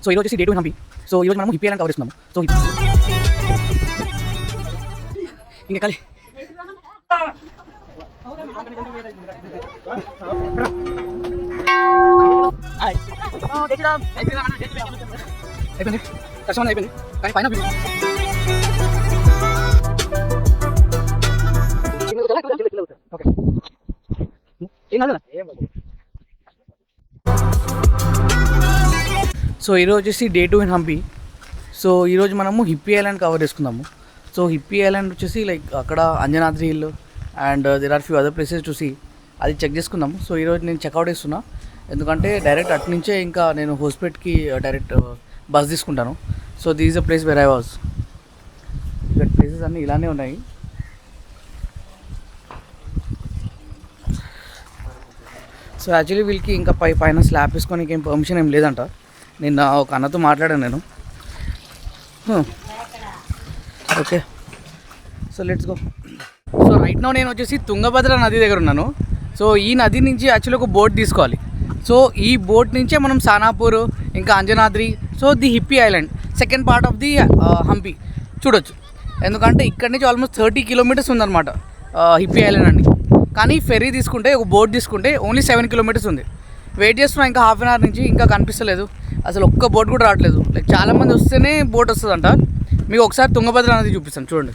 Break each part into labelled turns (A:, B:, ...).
A: So ఈరోజు వచ్చేసి day 2 Hampi. So ఈరోజు మనం హిప్పీ ఐలాండ్ కవర్ చేస్తున్నాము. సో ఇంకా కాలి అయిపోయింది, కష్టం అయిపోయింది కానీ పైన ఓకే ఏం కాదు. సో ఈరోజు వచ్చేసి డే 2 ఇన్ హంపి. సో ఈరోజు మనము హిప్పీ ఐలాండ్ కవర్ చేసుకుందాము. సో హిప్పీ ఐలాండ్ వచ్చేసి లైక్ అక్కడ Anjanadri hill and there are few other places చూసి అది చెక్ చేసుకుందాము. సో ఈరోజు నేను చెక్అవుట్ చేస్తున్నా, ఎందుకంటే డైరెక్ట్ అటు నుంచే ఇంకా నేను హోస్పేట్కి డైరెక్ట్ బస్ తీసుకుంటాను. So this is the place where I was. ఇక్కడ ప్లేసెస్ అన్నీ ఇలానే ఉన్నాయి. సో యాక్చువల్లీ వీళ్ళకి ఇంకా పైన స్లాబ్ వేసుకొని ఇంకేం పర్మిషన్ ఏం లేదంట. నిన్న ఒక అన్నతో మాట్లాడాను నేను. Okay, so let's go. So right now నేను వచ్చేసి తుంగభద్ర నది దగ్గర ఉన్నాను. సో ఈ నది నుంచి యాక్చువల్లీ ఒక బోట్ తీసుకోవాలి. సో ఈ బోట్ నుంచే మనం సానాపూర్ ఇంకా Anjanadri, so the Hippie Island second part of the Hampi చూడొచ్చు. ఎందుకంటే ఇక్కడ నుంచి ఆల్మోస్ట్ 30 కిలోమీటర్స్ ఉందన్నమాట హిప్పీ ఐలాండ్ అండి. కానీ ఫెర్రీ తీసుకుంటే ఒక బోట్ తీసుకుంటే ఓన్లీ 7 కిలోమీటర్స్ ఉంది. వెయిట్ చేస్తున్నా ఇంకా హాఫ్ అన్ అవర్ నుంచి, ఇంకా కనిపిస్తలేదు అసలు, ఒక్క బోట్ కూడా రావట్లేదు. లైక్ చాలామంది వస్తేనే బోట్ వస్తుందంట. మీకు ఒకసారి తుంగభద్ర నది చూపిస్తాను చూడండి.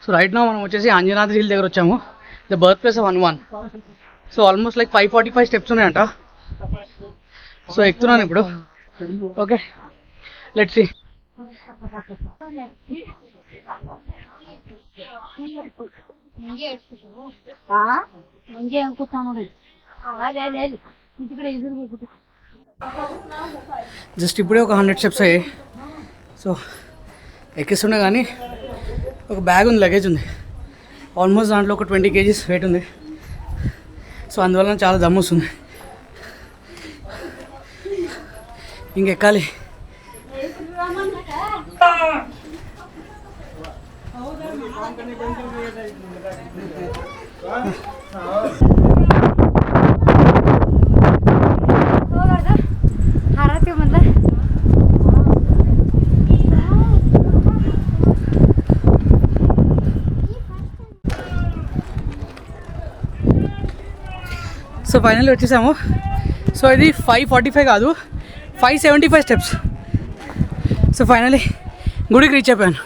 A: సో రైట్ నా మనం వచ్చేసి అంజనాద్రి హిల్ దగ్గర వచ్చాము, the birth place of Hanuman. So almost like 545 steps ఉన్నాయంట. సో ఎక్కుతున్నాను ఇప్పుడు. Okay let's see. జస్ట్ ఇప్పుడే ఒక 100 స్టెప్స్ అయ్యాయి. సో ఎక్కిస్తున్నా కానీ ఒక బ్యాగ్ ఉంది, లగేజ్ ఉంది, ఆల్మోస్ట్ దాంట్లో ఒక 20 kgs వెయిట్ ఉంది. సో అందువల్ల చాలా దమ్ము వస్తుంది. ఇంకెక్కాలి. సో ఫైనల్లీ వచ్చేసాము. సో ఇది 545 కాదు, 575 స్టెప్స్. సో ఫైనల్లీ గుడికి రీచ్ అయిపోయాను.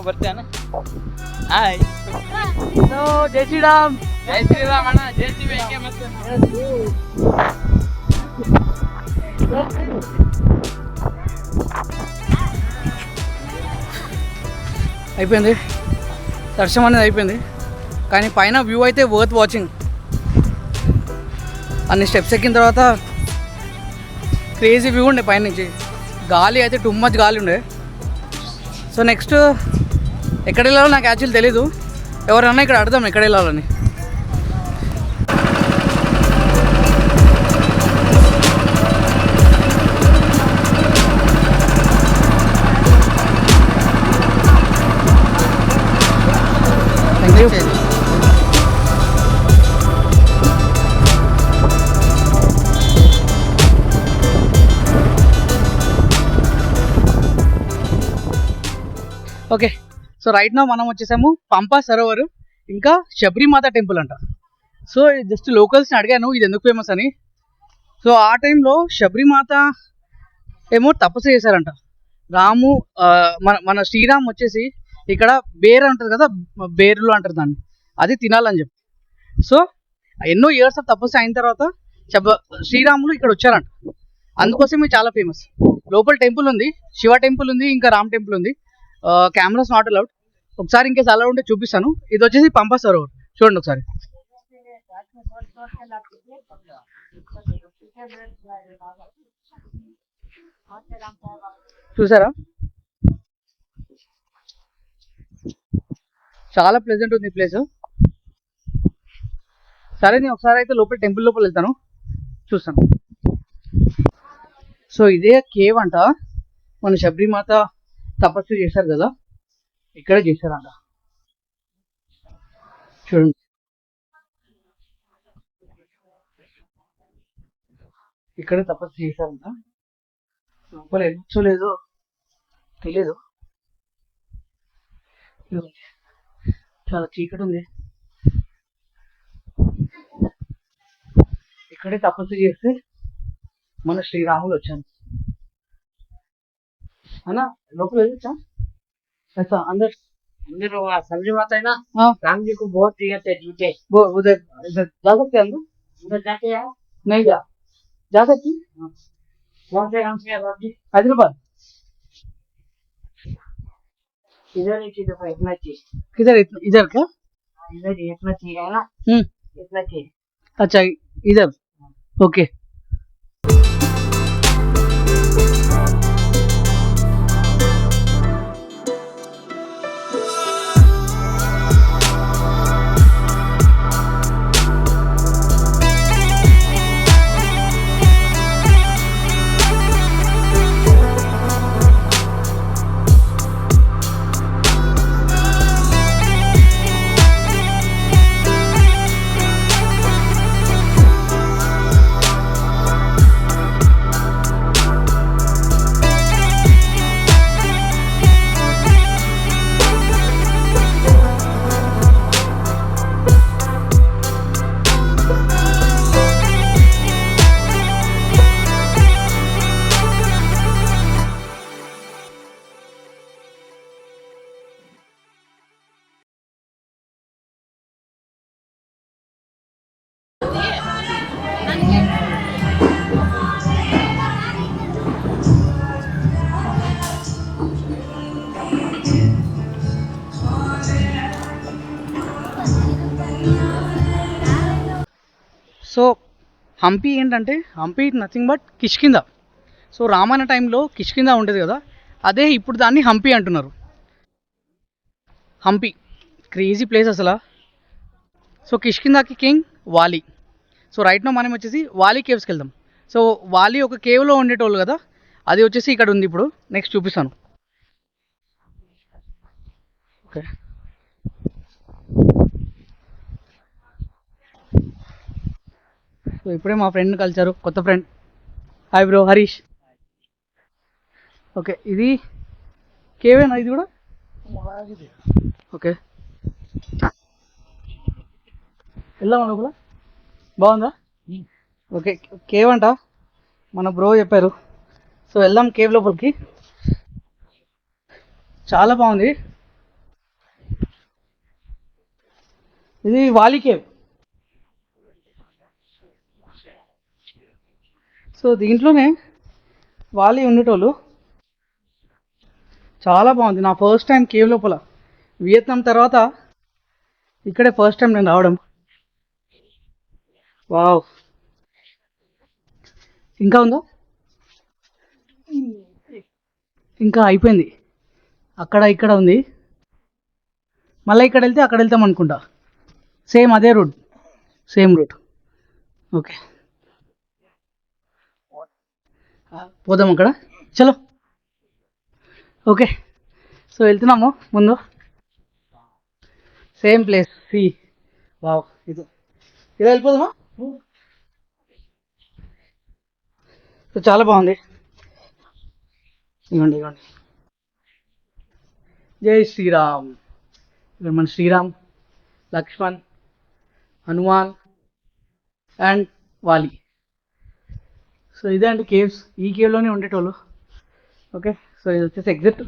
B: ಬರ್ತಾನೆ ಹಾಯ್
A: జై శ్రీరామ్.
B: ಜೈ ಶ್ರೀರಾಮ್ ಅಣ್ಣ ಜೈ ಶ್ರೀ ವೆಂಕೇ ಮತ್ತೆ
A: అయిపోయింది, దర్శనం అనేది అయిపోయింది. కానీ పైన వ్యూ అయితే వర్త్ వాచింగ్. అన్ని స్టెప్స్ ఎక్కిన తర్వాత క్రేజీ వ్యూ ఉండే పైనుంచి. గాలి అయితే టూ మచ్ గాలి ఉండే. సో నెక్స్ట్ ఎక్కడ వెళ్ళాలో నాకు యాక్చువల్లీ తెలీదు. ఎవరన్నా ఇక్కడ అడదాం ఎక్కడ వెళ్ళాలని. Thank you. Okay, so right నా మనం వచ్చేసాము పంపా సరోవర్ ఇంకా శబరిమాత టెంపుల్ అంట. సో జస్ట్ లోకల్స్ని అడిగాను ఇది ఎందుకు ఫేమస్ అని. సో ఆ టైంలో శబరిమాత ఏమో తపస్సు చేశారంట. రాము మన శ్రీరామ్ వచ్చేసి ఇక్కడ బేర్ అంటారు కదా, బేర్లు అంటారు దాన్ని, అది తినాలని చెప్పి. సో ఎన్నో ఇయర్స్ ఆఫ్ తపస్సు అయిన తర్వాత శ్రీరాములు ఇక్కడ వచ్చారంట. అందుకోసమే చాలా ఫేమస్. లోపల టెంపుల్ ఉంది, శివ టెంపుల్ ఉంది, ఇంకా రామ్ టెంపుల్ ఉంది. Cameras not allowed. ఒకసారి ఇంకేసి అలౌడ్ ఉంటే చూపిస్తాను. ఇది వచ్చేసి పంపా సరోవర్, చూడండి ఒకసారి. చూసారా, చాలా ప్లెజెంట్ ఉంది ఈ ప్లేస్. సరే నేను ఒకసారి అయితే లోపల టెంపుల్ లోపల వెళ్తాను, చూస్తాను. సో ఇదే కేవ్ అంట, మన శబరిమాత తపస్సు చేశారు కదా, ఇక్కడే చేశారంట. చూడండి, ఇక్కడే తపస్సు చేశారంట. లోపల వెళ్ళొచ్చో లేదో తెలీదు, చాలా చీకటి ఉంది. ఇక్కడే తపస్సు చేస్తే మన శ్రీరాములు వచ్చాను అన్నా. లోపల వెళ్ళొచ్చా? अंदर
B: अंदर समझी बात है ना। राम जी को बहुत प्रिय थे जूते।
A: वो उधर इधर जा सकते हैं अंदर?
B: अंदर जाके यार
A: नहीं जा सकती?
B: कौन से राम से राम जी?
A: हैदराबाद।
B: इधर एक चीज देखो, इतना चीज
A: किधर? इधर क्या?
B: इधर इतना चीज है ना, इतना चीज।
A: अच्छा इधर, ओके। సో హంపి ఏంటంటే, Hampi nothing but Kishkinda. So Ramayana టైంలో కిష్కింద ఉంటుంది కదా, అదే ఇప్పుడు దాన్ని హంపి అంటున్నారు. హంపి క్రేజీ ప్లేస్ అసలు. సో కిష్కిందకి king Vali. So right now మనం వచ్చేసి వాలి కేవ్స్కి వెళ్దాం. సో వాలి ఒక కేవ్లో ఉండేటోళ్ళు కదా, అది వచ్చేసి ఇక్కడ ఉంది. ఇప్పుడు నెక్స్ట్ చూపిస్తాను. ఓకే, సో ఇప్పుడే మా ఫ్రెండ్ కలిసారు, కొత్త friend. Hi bro, Harish. Okay, ఇది కేవేనా? ఇది కూడా ఓకే. వెళ్దామా లోపల? బాగుందా? ఓకే, కేవ్ అంట, మన బ్రో చెప్పారు. సో వెళ్దాం కేవ్ లోపలికి. చాలా బాగుంది. ఇది వాలి కేవ్. సో దీంట్లోనే వాలి ఉండేటోళ్ళు. చాలా బాగుంది. నా ఫస్ట్ టైం కేవ్ లోపల, వియత్నాం తర్వాత ఇక్కడే ఫస్ట్ టైం నేను రావడం. వావ్. ఇంకా ఉందా? ఇంకా అయిపోయింది. అక్కడ ఇక్కడ ఉంది. మళ్ళీ ఇక్కడ వెళ్తే అక్కడ వెళ్తాం అనుకుంటా. సేమ్ అదే రూట్, సేమ్ రూట్. ఓకే పోదాం అక్కడ. చలో. ఓకే సో వెళ్తున్నాము ముందు. Same place see. వావ్. ఇది ఇలా వెళ్ళిపోదామా? సో చాలా బాగుంది. ఇవ్వండి ఇవ్వండి. జై శ్రీరామ్. ఇక్కడ మన శ్రీరామ్, లక్ష్మణ్, హనుమాన్ అండ్ వాలి. సో ఇదే అండి కేవ్స్. ఈ కేవ్లోనే ఉండేటోళ్ళు. ఓకే సో ఇది వచ్చేసి exit.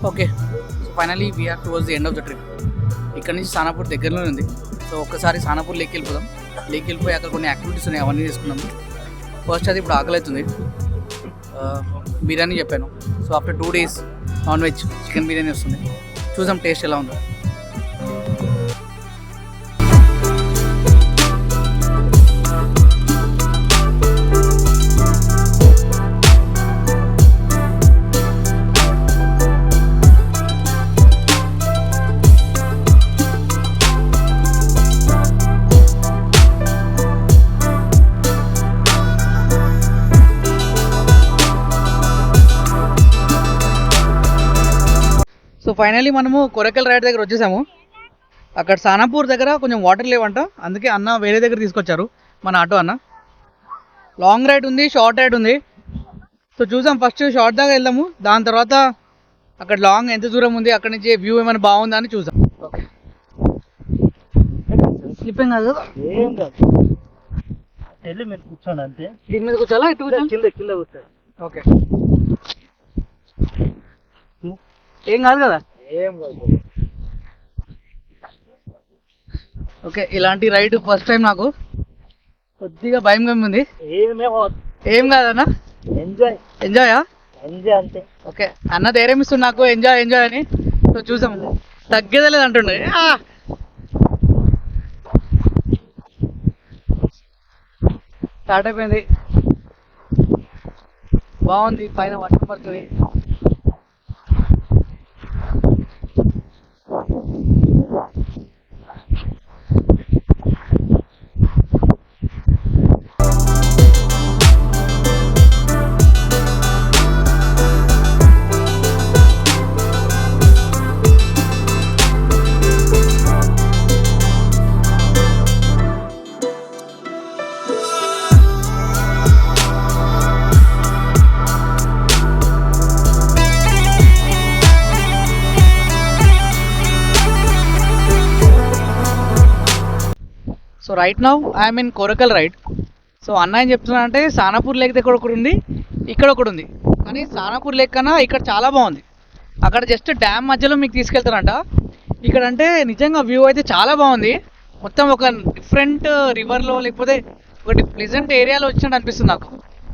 A: Okay so finally we're towards the end of the trip. ఇక్కడ నుంచి సానాపూర్ దగ్గరలోనే ఉంది. సో ఒక్కసారి సానాపూర్ లేక్ వెళ్ళిపోదాం. లేక్ వెళ్ళిపోయి అక్కడ కొన్ని యాక్టివిటీస్ ఉన్నాయి, అవన్నీ తీసుకున్నాము. ఫస్ట్ అది ఇప్పుడు ఆకలి అవుతుంది. బిర్యానీ చెప్పాను. So after 2 days non veg chicken biryani వస్తుంది. చూసాం టేస్ట్ ఎలా ఉందో. సో ఫైనలీ మనము కొరకల్ రైడ్ దగ్గర వచ్చేసాము. అక్కడ సానాపూర్ దగ్గర కొంచెం వాటర్ లేవంట, అందుకే అన్న వేరే దగ్గర తీసుకొచ్చారు మన ఆటో అన్న. లాంగ్ రైడ్ ఉంది, షార్ట్ రైడ్ ఉంది. సో చూసాం, ఫస్ట్ షార్ట్ దాకా వెళ్దాము. దాని తర్వాత అక్కడ లాంగ్ ఎంత దూరం ఉంది, అక్కడ నుంచి వ్యూ ఏమైనా బాగుందా అని చూసాం. ఓకే స్లిప్పింగ్ కాదు కదా?
B: ఏం కాదు, వెళ్ళి మీరు కూర్చోండి అంతే.
A: దీని మీద కూర్చోాలా? ఇటు కూర్చోండి.
B: కింద కింద కూర్చోండి.
A: ఓకే ఏం కాదు కదా?
B: ఏం కాదు.
A: ఓకే ఇలాంటి రైడ్ ఫస్ట్ టైం నాకు. కొద్దిగా భయంగా ఉంది. ఏం కాదన్నా,
B: ఎంజాయ్
A: ఎంజాయా?
B: ఎంజాయ్ అంతే.
A: ఓకే అన్న ధైర్యం ఇస్తుంది నాకు, ఎంజాయ్ ఎంజాయ్ అని. సో చూసాం, తగ్గేదే లేదు అంటుండే. స్టార్ట్ అయిపోయింది, బాగుంది. పైన వర్షం పడుతుంది. So right now I'm in coracle ride. So అన్న ఏం చెప్తున్నానంటే సానాపూర్ లేక్ దగ్గర ఒకటి ఉంది, ఇక్కడ ఒకటి ఉంది. కానీ సానాపూర్ లేక్ కన్నా ఇక్కడ చాలా బాగుంది. అక్కడ జస్ట్ డ్యామ్ మధ్యలో మీకు తీసుకెళ్తారంట. ఇక్కడ అంటే నిజంగా వ్యూ అయితే చాలా బాగుంది. మొత్తం ఒక డిఫరెంట్ రివర్లో లేకపోతే ఒకటి ప్లెజెంట్ ఏరియాలో వచ్చినట్టు అనిపిస్తుంది నాకు.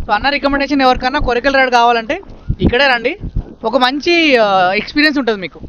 A: సో అన్న రికమెండేషన్ ఎవరికన్నా కోరకల్ రైడ్ కావాలంటే ఇక్కడే రండి, ఒక మంచి ఎక్స్పీరియన్స్ ఉంటుంది మీకు.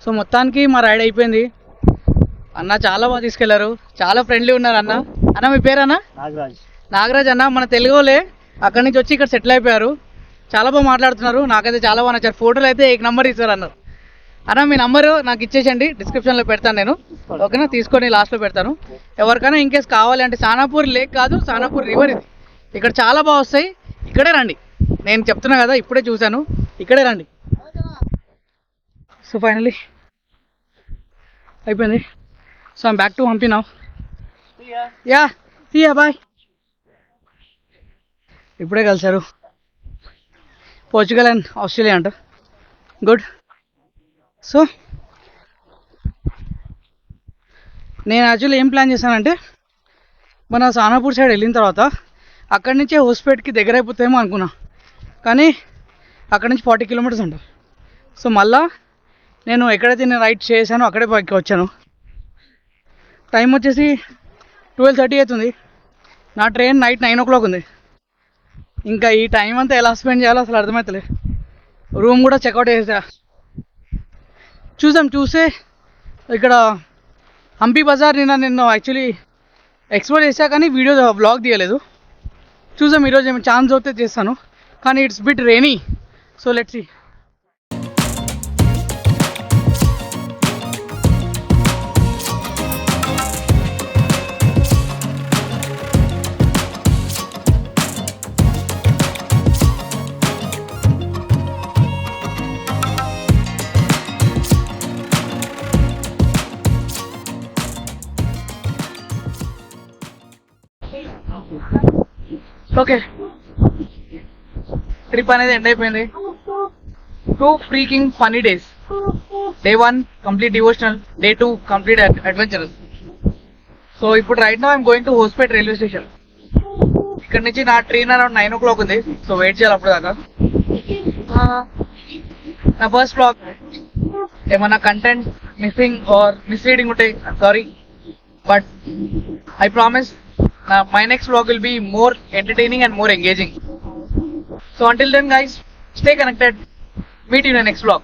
A: సో మొత్తానికి మా రైడ్ అయిపోయింది. అన్న చాలా బాగా తీసుకెళ్లారు, చాలా ఫ్రెండ్లీ ఉన్నారు అన్న. అన్న మీ పేరు అన్న? నాగరాజ్ అన్న. మన తెలుగు వాళ్ళే, అక్కడి నుంచి వచ్చి ఇక్కడ సెటిల్ అయిపోయారు. చాలా బాగా మాట్లాడుతున్నారు, నాకైతే చాలా బాగా నచ్చారు. ఫోటోలు అయితే ఒక నంబర్ ఇస్తారు అన్నారు. అన్న మీ నంబరు నాకు ఇచ్చేసండి, డిస్క్రిప్షన్లో పెడతాను నేను, ఓకేనా? తీసుకొని లాస్ట్లో పెడతాను. ఎవరికైనా ఇన్కేస్ కావాలి అంటే, సానాపూర్ లేక్ కాదు, సానాపూర్ రివర్ ఇది. ఇక్కడ చాలా బాగా వస్తాయి, ఇక్కడే రండి. నేను చెప్తున్నా కదా, ఇప్పుడే చూశాను, ఇక్కడే రండి. సో ఫైనలీ అయిపోయింది. So I'm back to Hampi now. Ya see ya bye. ఇప్పుడే కలిసారు, పోర్చుగల్ అండ్ ఆస్ట్రేలియా అంట. గుడ్. సో నేను యాక్చువల్లీ ఏం ప్లాన్ చేశానంటే, మన సానాపూర్ సైడ్ వెళ్ళిన తర్వాత అక్కడి నుంచే హోస్పేట్కి దగ్గర అయిపోతాయేమో అనుకున్నా, కానీ అక్కడి నుంచి 40 కిలోమీటర్స్ ఉంటుంది. సో మళ్ళా నేను ఎక్కడైతే నేను రైడ్ చేశానో అక్కడే పైకి వచ్చాను. టైం వచ్చేసి 12:30 అవుతుంది. నా ట్రైన్ నైట్ 9 o'clock ఉంది. ఇంకా ఈ టైం అంతా ఎలా స్పెండ్ చేయాలో అసలు అర్థమవుతలే. రూమ్ కూడా చెక్అవుట్ చేసా. చూసే ఇక్కడ హంపి బజార్ నేను యాక్చువల్లీ ఎక్స్ప్లోర్ చేశా, కానీ వీడియో వ్లాగ్ తీయలేదు. చూసాం ఈరోజు ఏమైనా ఛాన్స్ అవుతే చేస్తాను, కానీ it's bit rainy. So let's see. Okay, trip అనేది ఎండ్ అయిపోయింది. 2 freaking funny days. Day 1 complete devotional, Day 2 complete adventurous. So ఇప్పుడు right now I'm going to Hospet railway station. ఇక్కడ నుంచి నా ట్రైన్ అరౌండ్ 9 o'clock ఉంది. సో వెయిట్ చేయాలి అప్పుడు దాకా. నా ఫస్ట్ బ్లాగ్ ఏమన్నా కంటెంట్ మిస్సింగ్ ఆర్ మిస్లీడింగ్ ఉంటే sorry, but I promise my next vlog will be more entertaining and more engaging. So until then guys, stay connected. Meet you in the next vlog.